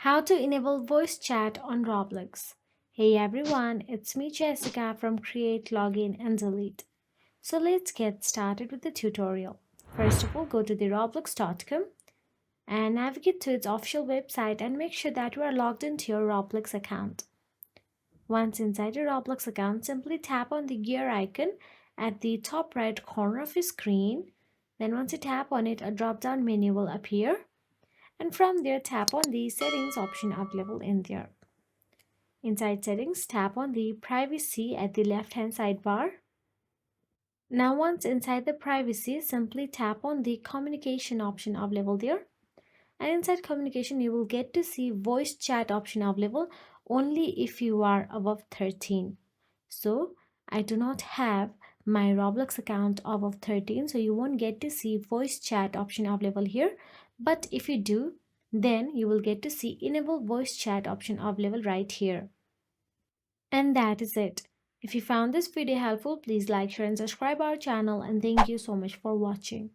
How to enable voice chat on Roblox. Hey everyone, it's me Jessica from Create, Login and Delete. So let's get started with the tutorial. First of all, go to the roblox.com and navigate to its official website and make sure that you are logged into your Roblox account. Once inside your Roblox account, simply tap on the gear icon at the top right corner of your screen. Then once you tap on it, a drop-down menu will appear. And from there, tap on the settings option available in there. Inside settings, tap on the privacy at the left hand sidebar. Now once inside the privacy, simply tap on the communication option available there. And inside communication, you will get to see voice chat option available only if you are above 13. So I do not have my Roblox account above 13, so you won't get to see voice chat option available here. But if you do, then you will get to see enable voice chat option available right here. And that is it. If you found this video helpful, please like, share and subscribe our channel, and thank you so much for watching.